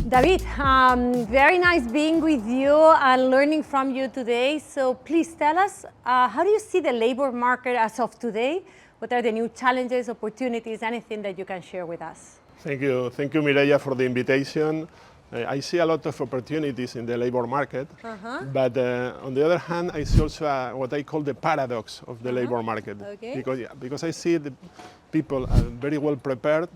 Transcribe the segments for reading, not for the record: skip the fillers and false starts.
David, very nice being with you and learning from you today. So please tell us, how do you see the labor market as of today? What are the new challenges, opportunities, anything that you can share with us? Thank you, Mireia, for the invitation. I see a lot of opportunities in the labor market, but on the other hand, I see also what I call the paradox of the labor market. Okay. Because I see the people are very well prepared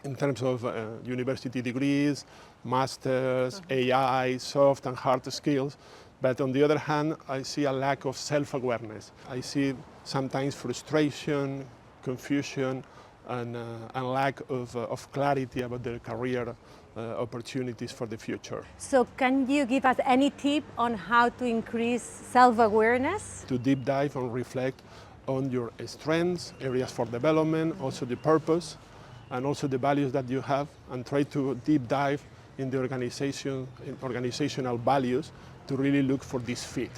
in terms of university degrees, masters, AI, soft and hard skills. But on the other hand, I see a lack of self-awareness. I see sometimes frustration, confusion, and lack of clarity about their career opportunities for the future. So can you give us any tip on how to increase self-awareness? To deep dive and reflect on your strengths, areas for development, also the purpose, and also the values that you have, and try to deep dive in the organizational values to really look for this fit.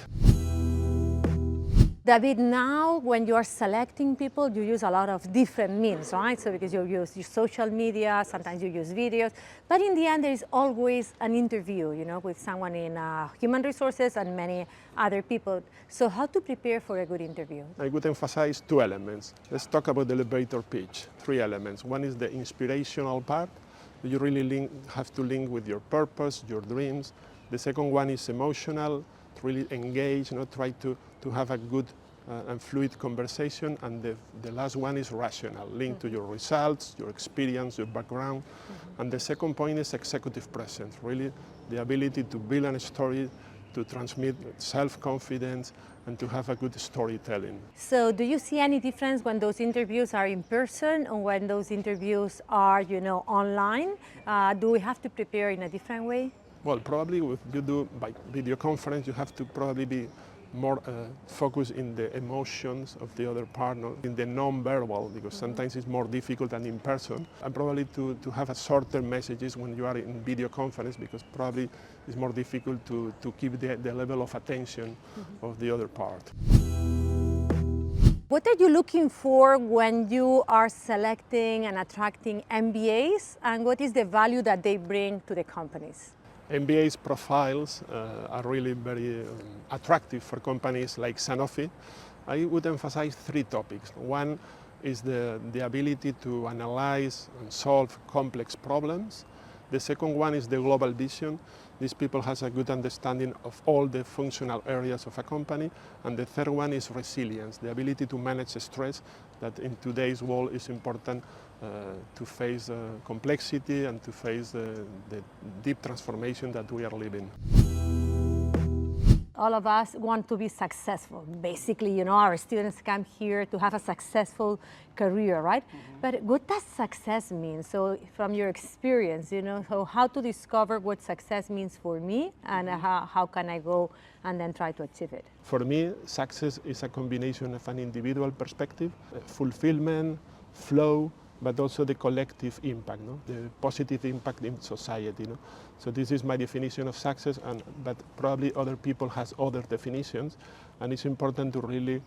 David, now when you are selecting people, you use a lot of different means, right? So because you use your social media, sometimes you use videos, but in the end there is always an interview, with someone in human resources and many other people. So how to prepare for a good interview? I would emphasize two elements. Let's talk about the elevator pitch. Three elements. One is the inspirational part. You really have to link with your purpose, your dreams. The second one is emotional, to really engage, try to have a good and fluid conversation. And the last one is rational, linked to your results, your experience, your background. And the second point is executive presence, really the ability to build a story, to transmit self-confidence, and to have a good storytelling. So do you see any difference when those interviews are in person or when those interviews are, online? Do we have to prepare in a different way? Well, probably if you do by video conference, you have to probably be more focused in the emotions of the other partner, in the non-verbal, because sometimes it's more difficult than in person, and probably to have a shorter messages when you are in video conference, because probably it's more difficult to keep the level of attention of the other part. What are you looking for when you are selecting and attracting MBAs, and what is the value that they bring to the companies? MBA's profiles are really very attractive for companies like Sanofi. I would emphasize three topics. One is the ability to analyze and solve complex problems. The second one is the global vision. These people have a good understanding of all the functional areas of a company. And the third one is resilience, the ability to manage stress, that in today's world is important to face complexity and to face the deep transformation that we are living. All of us want to be successful. Basically, our students come here to have a successful career, right? But what does success mean? So from your experience, so how to discover what success means for me and how can I go and then try to achieve it? For me, success is a combination of an individual perspective, fulfillment, flow, but also the collective impact, the positive impact in society. So this is my definition of success, but probably other people has other definitions, and it's important to really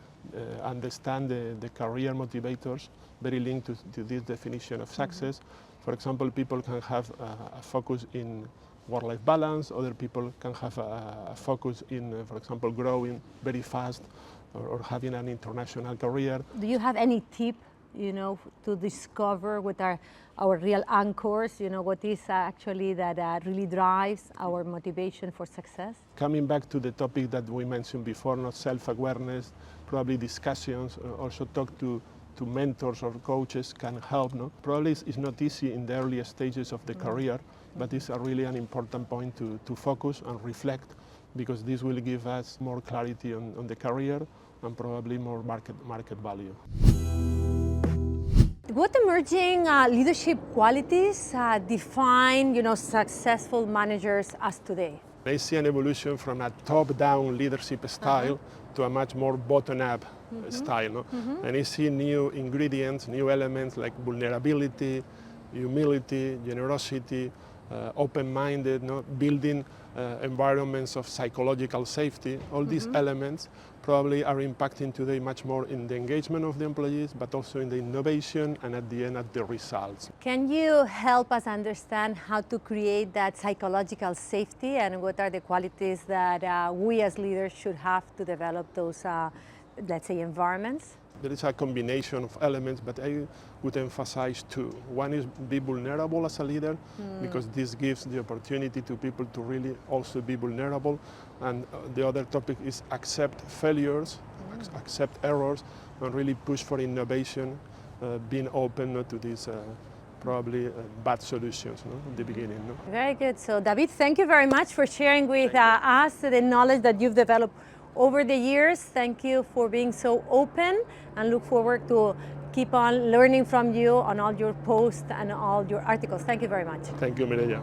understand the career motivators very linked to this definition of success. For example, people can have a focus in work-life balance, other people can have a focus in, for example, growing very fast or having an international career. Do you have any tip to discover what are our real anchors, what is actually that really drives our motivation for success? Coming back to the topic that we mentioned before, not self-awareness, probably discussions, also talk to mentors or coaches can help. Probably it's not easy in the early stages of the career, but it's really an important point to focus and reflect, because this will give us more clarity on the career and probably more market value. What emerging leadership qualities define, successful managers as today? I see an evolution from a top-down leadership style to a much more bottom-up style. And I see new ingredients, new elements like vulnerability, humility, generosity, open-minded, no? Building environments of psychological safety. All these elements probably are impacting today much more in the engagement of the employees, but also in the innovation and at the end at the results. Can you help us understand how to create that psychological safety and what are the qualities that we as leaders should have to develop those, let's say, environments? There is a combination of elements, but I would emphasize two. One is be vulnerable as a leader, because this gives the opportunity to people to really also be vulnerable. And the other topic is accept failures, accept errors, and really push for innovation, being open to these probably bad solutions at the beginning. Very good. So David, thank you very much for sharing with us the knowledge that you've developed over the years. Thank you for being so open, and look forward to keep on learning from you on all your posts and all your articles. Thank you very much. Thank you, Mireya.